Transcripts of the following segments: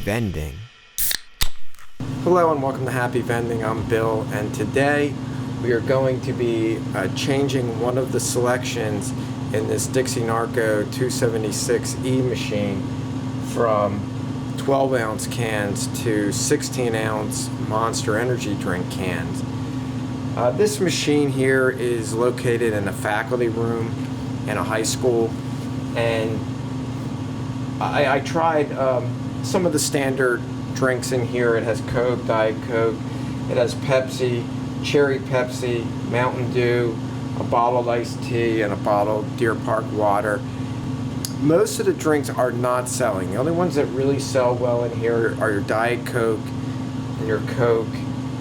Vending. Hello and welcome to Happy Vending. I'm Bill, and today we are going to be changing one of the selections in this Dixie Narco 276E machine from 12-ounce cans to 16-ounce Monster Energy drink cans. This machine here is located in a faculty room in a high school, and I tried some of the standard drinks in here. It has Coke, Diet Coke, it has Pepsi, Cherry Pepsi, Mountain Dew, a bottled iced tea, and a bottled Deer Park water. Most of the drinks are not selling. The only ones that really sell well in here are your Diet Coke and your Coke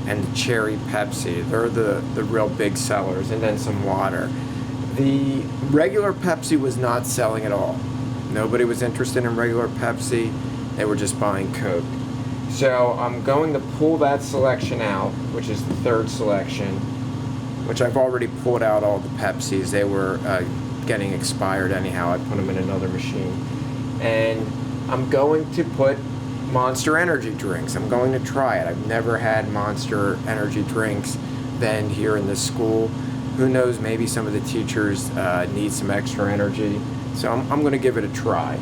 and the Cherry Pepsi. They're the real big sellers, and then some water. The regular Pepsi was not selling at all. Nobody was interested in regular Pepsi. They were just buying Coke. So I'm going to pull that selection out, which is the third selection, which I've already pulled out all the Pepsis. They were getting expired anyhow. I put them in another machine. And I'm going to put Monster Energy drinks. I'm going to try it. I've never had Monster Energy drinks then here in this school. Who knows, maybe some of the teachers need some extra energy. So I'm going to give it a try.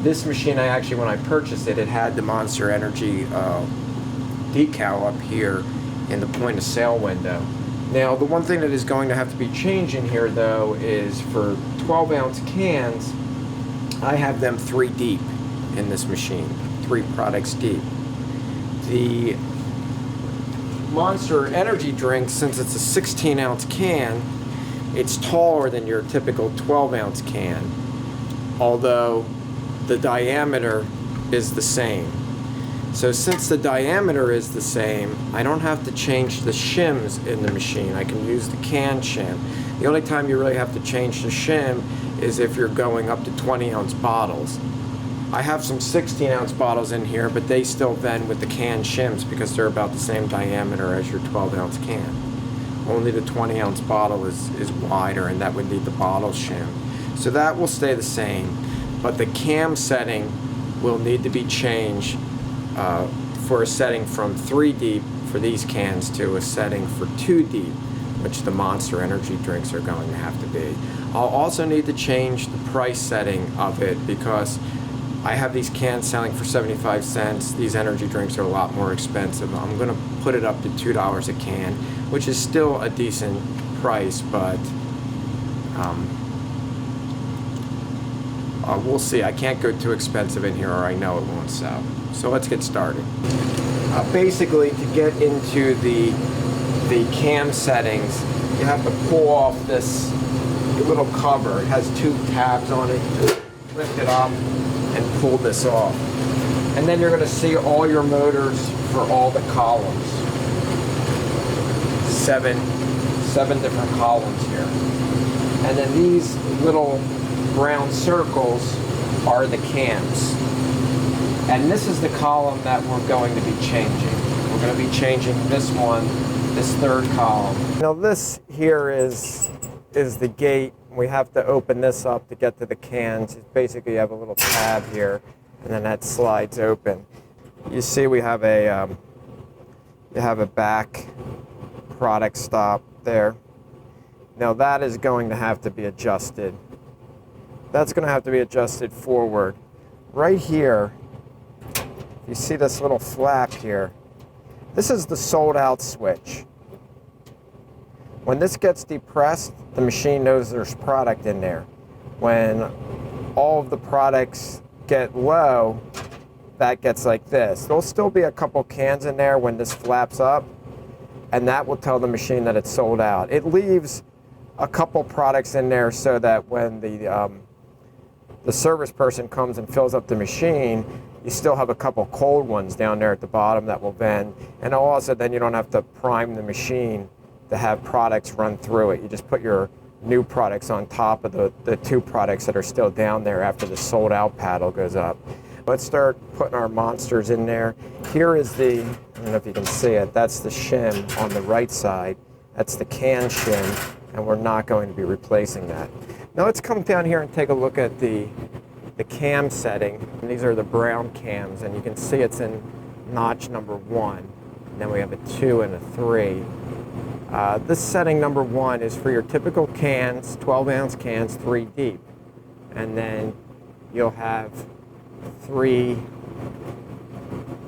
This machine, when I purchased it, it had the Monster Energy decal up here in the point of sale window. Now, the one thing that is going to have to be changed in here, though, is for 12-ounce cans, I have them 3 deep in this machine, 3 products deep. The Monster Energy drink, since it's a 16-ounce can, it's taller than your typical 12-ounce can, although the diameter is the same. So since the diameter is the same, I don't have to change the shims in the machine. I can use the can shim. The only time you really have to change the shim is if you're going up to 20-ounce bottles. I have some 16-ounce bottles in here, but they still vend with the can shims because they're about the same diameter as your 12-ounce can. Only the 20-ounce bottle is wider, and that would need the bottle shim. So that will stay the same. But the cam setting will need to be changed for a setting from 3 deep for these cans to a setting for 2 deep, which the Monster Energy drinks are going to have to be. I'll also need to change the price setting of it because I have these cans selling for 75 cents. These energy drinks are a lot more expensive. I'm going to put it up to $2 a can, which is still a decent price, but we'll see. I can't go too expensive in here or I know it won't sell. So let's get started. Basically, to get into the cam settings, you have to pull off this little cover. It has 2 tabs on it. Lift it up and pull this off. And then you're going to see all your motors for all the columns. 7 different columns here. And then these little brown circles are the cams. And this is the column that we're going to be changing. We're going to be changing this one, this 3rd column. Now this here is the gate. We have to open this up to get to the cans. Basically, you have a little tab here, and then that slides open. You see we have a back product stop there. Now that is going to have to be adjusted. That's going to have to be adjusted forward. Right here, you see this little flap here. This is the sold out switch. When this gets depressed, the machine knows there's product in there. When all of the products get low, that gets like this. There'll still be a couple cans in there when this flaps up, and that will tell the machine that it's sold out. It leaves a couple products in there so that when the service person comes and fills up the machine, you still have a couple cold ones down there at the bottom that will vend. And also then you don't have to prime the machine to have products run through it. You just put your new products on top of the 2 products that are still down there after the sold out paddle goes up. Let's start putting our monsters in there. Here is I don't know if you can see it, that's the shim on the right side. That's the can shim, and we're not going to be replacing that. Now let's come down here and take a look at the the cam setting. And these are the brown cams, and you can see it's in notch number 1. And then we have a 2 and a 3. This setting number 1 is for your typical cans, 12-ounce cans, 3 deep. And then you'll have 3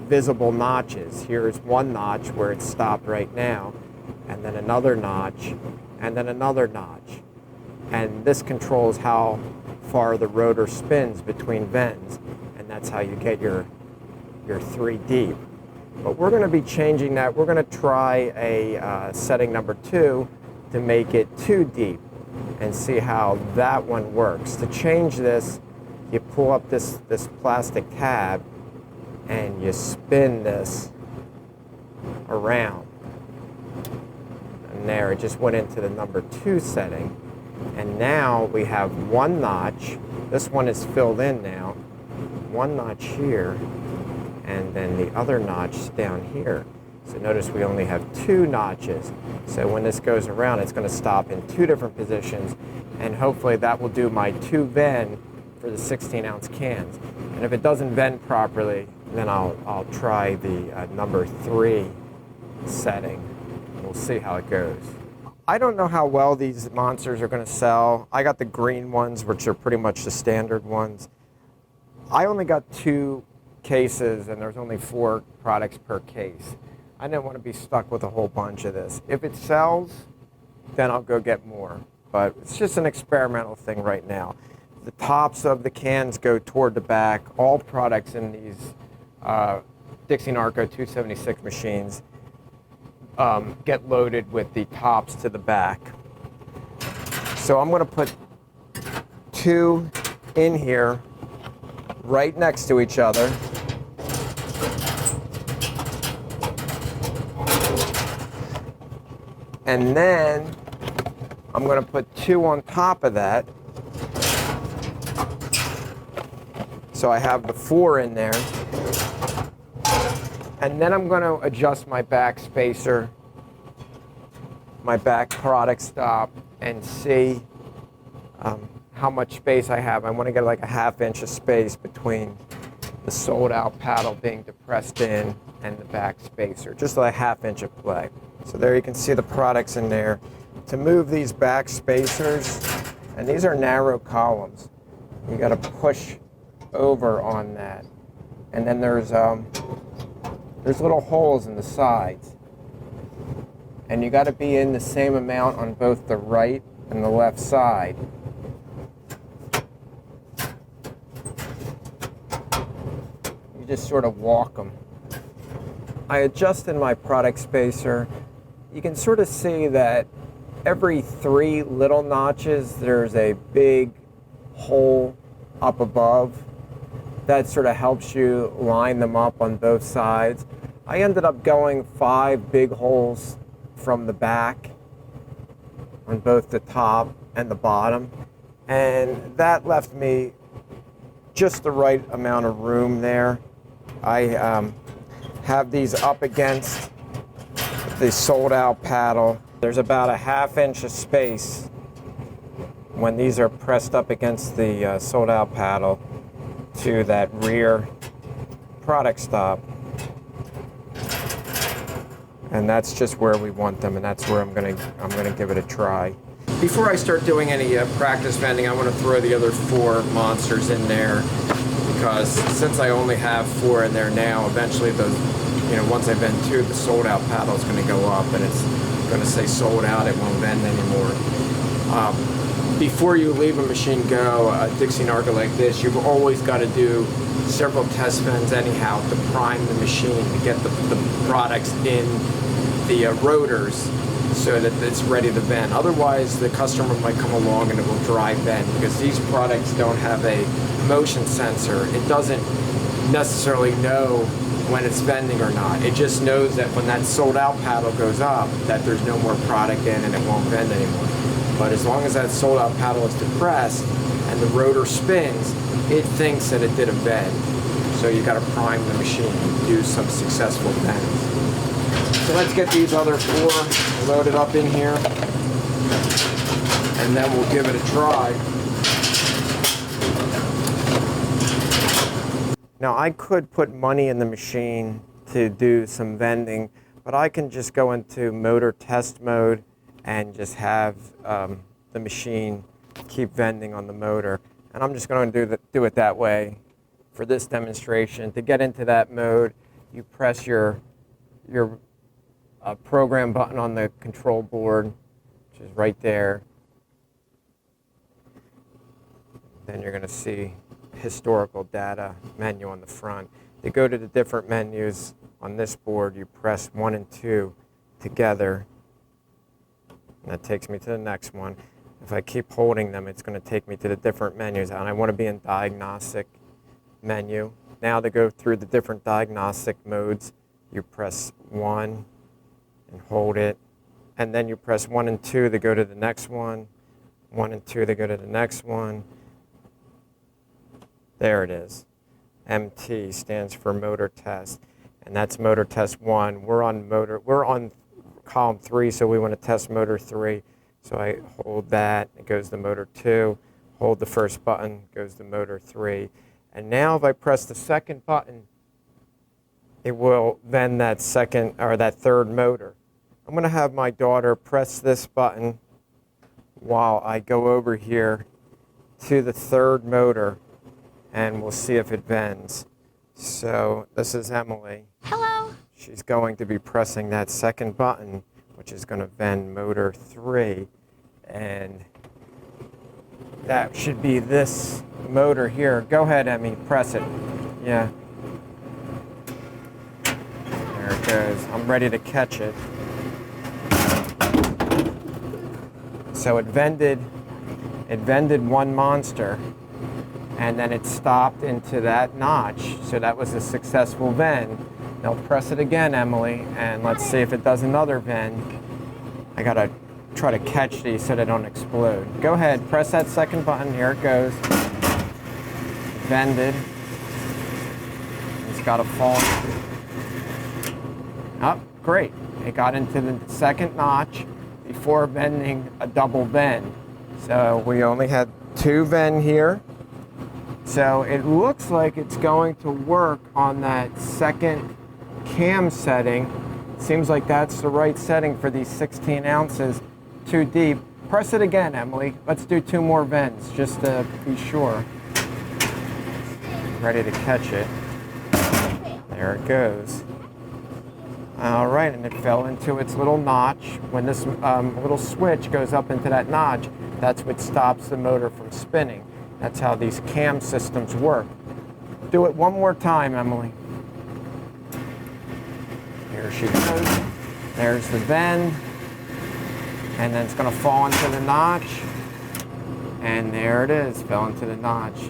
visible notches. Here's one notch where it's stopped right now, and then another notch, and then another notch. And this controls how far the rotor spins between vends, and that's how you get your 3 deep. But we're going to be changing that. We're going to try a setting number 2 to make it 2 deep and see how that one works. To change this, you pull up this plastic tab and you spin this around. And there, it just went into the number 2 setting. And now we have one notch. This one is filled in now. One notch here, and then the other notch down here. So notice we only have 2 notches. So when this goes around, it's going to stop in 2 different positions, and hopefully that will do my 2 vend for the 16-ounce cans. And if it doesn't vend properly, then I'll try the number 3 setting. We'll see how it goes. I don't know how well these monsters are going to sell. I got the green ones, which are pretty much the standard ones. I only got 2 cases, and there's only 4 products per case. I didn't want to be stuck with a whole bunch of this. If it sells, then I'll go get more. But it's just an experimental thing right now. The tops of the cans go toward the back. All products in these Dixie Narco 276 machines get loaded with the tops to the back. So I'm going to put 2 in here right next to each other. And then I'm going to put 2 on top of that. So I have the 4 in there. And then I'm going to adjust my back spacer, my back product stop, and see how much space I have. I want to get like a 1/2 inch of space between the sold out paddle being depressed in and the back spacer, just like a 1/2 inch of play. So there you can see the products in there. To move these back spacers, and these are narrow columns, you got to push over on that. And then there's little holes in the sides. And you got to be in the same amount on both the right and the left side. You just sort of walk them. I adjusted my product spacer. You can sort of see that every 3 little notches, there's a big hole up above. That sort of helps you line them up on both sides. I ended up going 5 big holes from the back on both the top and the bottom. And that left me just the right amount of room there. I have these up against the sold out paddle. There's about a 1/2 inch of space when these are pressed up against the sold out paddle to that rear product stop. And that's just where we want them, and that's where I'm gonna give it a try. Before I start doing any practice vending, I want to throw the other 4 monsters in there, because since I only have 4 in there now, eventually once I vend 2, the sold out paddle is going to go up, and it's going to say sold out. It won't vend anymore. Before you leave a machine go, a Dixie Narco like this, you've always got to do several test vends anyhow to prime the machine, to get the products in the rotors so that it's ready to vend. Otherwise, the customer might come along and it will dry vend, because these products don't have a motion sensor. It doesn't necessarily know when it's vending or not. It just knows that when that sold out paddle goes up, that there's no more product in and it won't vend anymore. But as long as that sold out paddle is depressed and the rotor spins, it thinks that it did a vend. So you got to prime the machine and do some successful vends. So let's get these other 4 loaded up in here, and then we'll give it a try. Now I could put money in the machine to do some vending, but I can just go into motor test mode and just have the machine keep vending on the motor. And I'm just going to do it that way for this demonstration. To get into that mode, you press your program button on the control board, which is right there. Then you're going to see historical data menu on the front. To go to the different menus on this board, you press 1 and 2 together. And that takes me to the next one. If I keep holding them, it's going to take me to the different menus. And I want to be in diagnostic menu. Now to go through the different diagnostic modes, you press 1 and hold it. And then you press 1 and 2 to go to the next one. 1 and 2 to go to the next one. There it is. MT stands for motor test. And that's motor test 1. We're on column 3, so we want to test motor 3. So I hold that, it goes to motor 2. Hold the first button, goes to motor 3. And now if I press the second button, it will vend that second or that third motor. I'm going to have my daughter press this button while I go over here to the third motor, and we'll see if it vends. So this is Emily. Hello. She's going to be pressing that second button, which is going to vend motor 3. And that should be this motor here. Go ahead, Emmy, press it. Yeah. There it goes. I'm ready to catch it. So it vended one monster, and then it stopped into that notch. So that was a successful vend. Now press it again, Emily, and let's see if it does another vend. I gotta try to catch these so they don't explode. Go ahead, press that second button. Here it goes. Vended. It's gotta fall. Oh, great. It got into the second notch before vending a double vend. So we only had 2 vend here. So it looks like it's going to work on that second cam setting. Seems like that's the right setting for these 16 ounces, too deep. Press it again, Emily. Let's do 2 more vends just to be sure. Ready to catch it. There it goes. All right, and it fell into its little notch. When this little switch goes up into that notch, that's what stops the motor from spinning. That's how these cam systems work. Do it one more time, Emily. Here she goes. There's the vend. And then it's going to fall into the notch. And there it is, fell into the notch.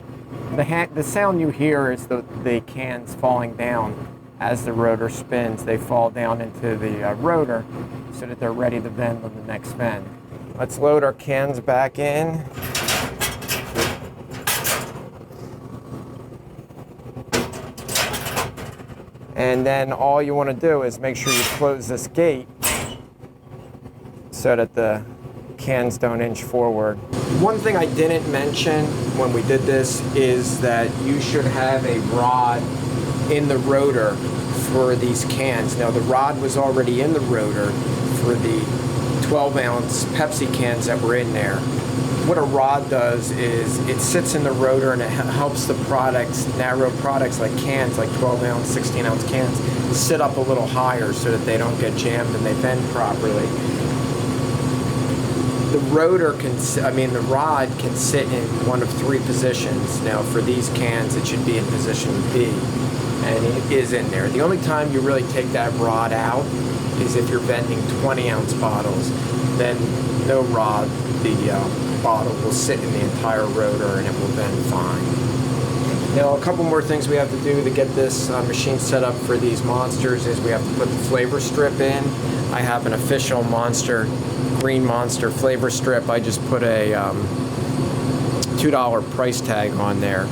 The sound you hear is the cans falling down. As the rotor spins, they fall down into the rotor so that they're ready to vend on the next vend. Let's load our cans back in. And then all you want to do is make sure you close this gate so that the cans don't inch forward. One thing I didn't mention when we did this is that you should have a rod in the rotor for these cans. Now the rod was already in the rotor for the 12-ounce Pepsi cans that were in there. What a rod does is it sits in the rotor and it helps the products, narrow products like cans, like 12-ounce, 16-ounce cans, sit up a little higher so that they don't get jammed and they bend properly. The the rod can sit in one of 3 positions. Now for these cans, it should be in position B, and it is in there. The only time you really take that rod out is if you're vending 20-ounce bottles. Then no rod, the bottle will sit in the entire rotor and it will vend fine. Now a couple more things we have to do to get this machine set up for these monsters is we have to put the flavor strip in. I have an official Monster, Green Monster flavor strip. I just put a $2 price tag on there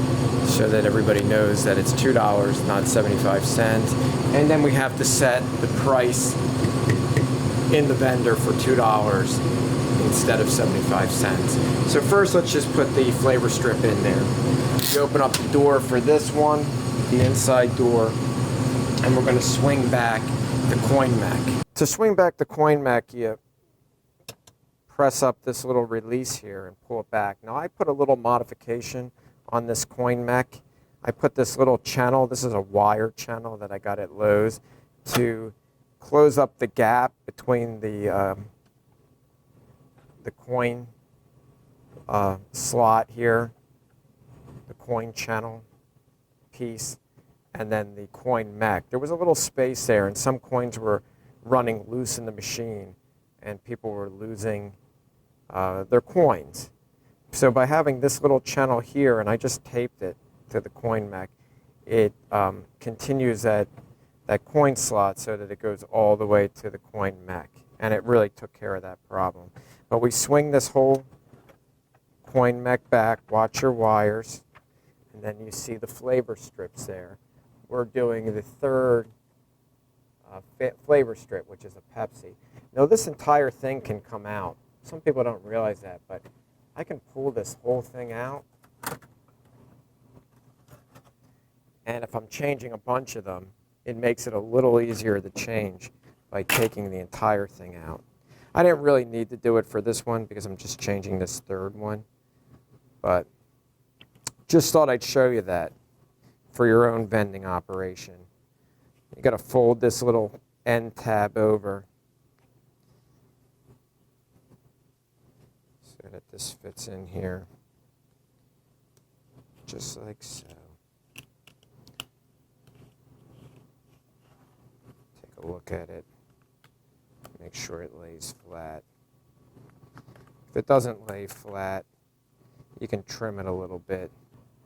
so that everybody knows that it's $2, not 75 cents. And then we have to set the price in the vendor for $2 instead of 75 cents. So first let's just put the flavor strip in there. You open up the door for this one, the inside door, and we're going to swing back the coin mech. To swing back the coin mech, you press up this little release here and pull it back. Now I put a little modification on this coin mech. I put this little channel, this is a wire channel that I got at Lowe's, to close up the gap between the coin slot here, the coin channel piece, and then the coin mech. There was a little space there, and some coins were running loose in the machine, and people were losing their coins. So by having this little channel here, and I just taped it to the coin mech, it continues that coin slot so that it goes all the way to the coin mech, and it really took care of that problem. But we swing this whole coin mech back, watch your wires, and then you see the flavor strips there. We're doing the third flavor strip, which is a Pepsi. Now this entire thing can come out. Some people don't realize that, but I can pull this whole thing out. And if I'm changing a bunch of them, it makes it a little easier to change by taking the entire thing out. I didn't really need to do it for this one because I'm just changing this third one. But just thought I'd show you that for your own vending operation. You got to fold this little end tab over so that this fits in here, just like so. Take a look at it, make sure it lays flat. If it doesn't lay flat, you can trim it a little bit.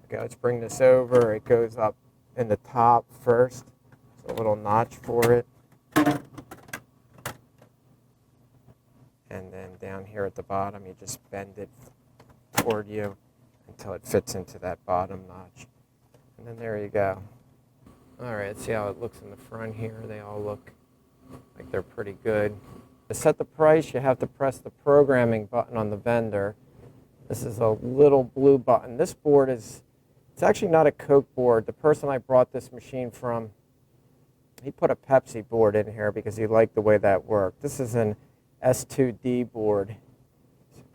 Okay, let's bring this over. It goes up in the top first. So a little notch for it. And then down here at the bottom, you just bend it toward you until it fits into that bottom notch. And then there you go. All right, let's see how it looks in the front here. They all look like they're pretty good. To set the price, you have to press the programming button on the vendor. This is a little blue button. This board is, it's actually not a Coke board. The person I brought this machine from, he put a Pepsi board in here because he liked the way that worked. This is an S2D board.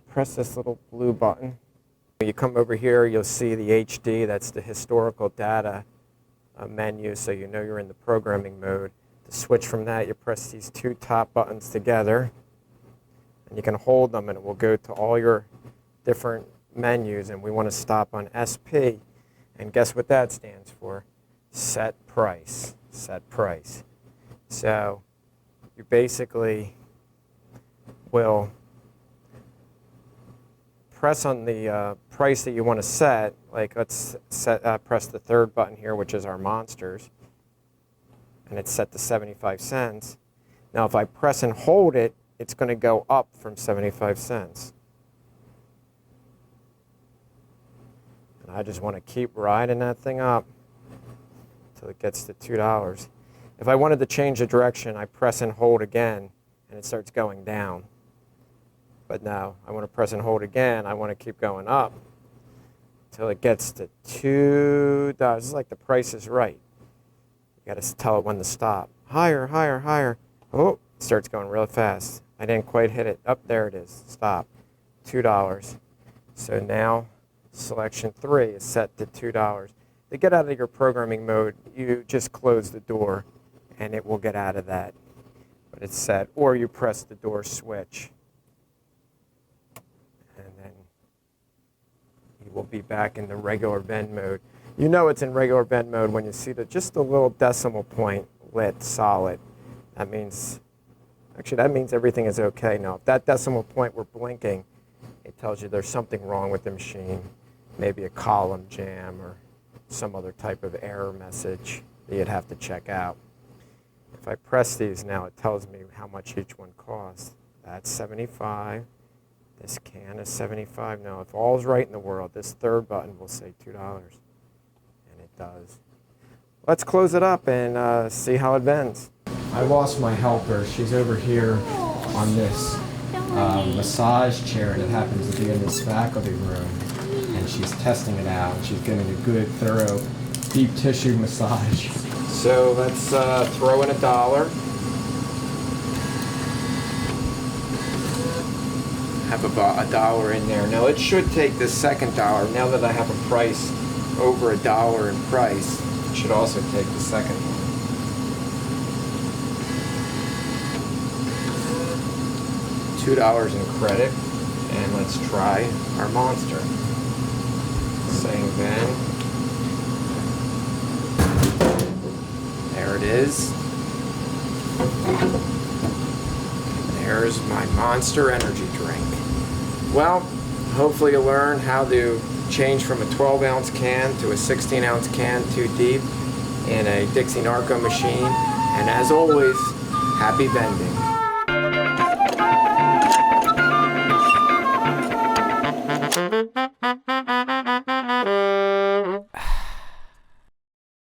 Press this little blue button. When you come over here, you'll see the HD. That's the historical data menu, so you know you're in the programming mode. To switch from that, you press these two top buttons together, and you can hold them, and it will go to all your different menus, and we want to stop on SP. And guess what that stands for? Set price. Set price. So you basically will press on the price that you want to set. Like let's press the third button here, which is our monsters, and it's set to 75 cents. Now if I press and hold it, it's going to go up from 75 cents. And I just want to keep riding that thing up until it gets to $2. If I wanted to change the direction, I press and hold again, and it starts going down. But now I want to press and hold again. I want to keep going up until it gets to $2. This is like the Price is Right. You got to tell it when to stop. Higher, higher, higher. Oh, it starts going real fast. I didn't quite hit it. Up there it is. Stop. $2. So now selection 3 is set to $2. To get out of your programming mode, you just close the door and it will get out of that. But it's set. Or you press the door switch. And then you will be back in the regular vend mode. You know it's in regular vend mode when you see just the little decimal point lit solid. That means, actually that means everything is okay. Now if that decimal point were blinking, it tells you there's something wrong with the machine. Maybe a column jam or some other type of error message that you'd have to check out. If I press these now, it tells me how much each one costs. That's 75. This can is 75. Now, if all's right in the world, this third button will say $2. And it does. Let's close it up and see how it vends. I lost my helper. She's over here on this massage chair that happens to be in this faculty room. And she's testing it out. She's getting a good, thorough deep tissue massage. So let's throw in $1. Have $1 in there. Now it should take the second dollar. Now that I have a price over $1 in price, it should also take the second one. $2 in credit, and let's try our monster. Saying vend. There it is. There's my Monster energy drink. Well, hopefully you'll learn how to change from a 12-ounce can to a 16-ounce can too deep in a Dixie Narco machine. And as always, happy vending.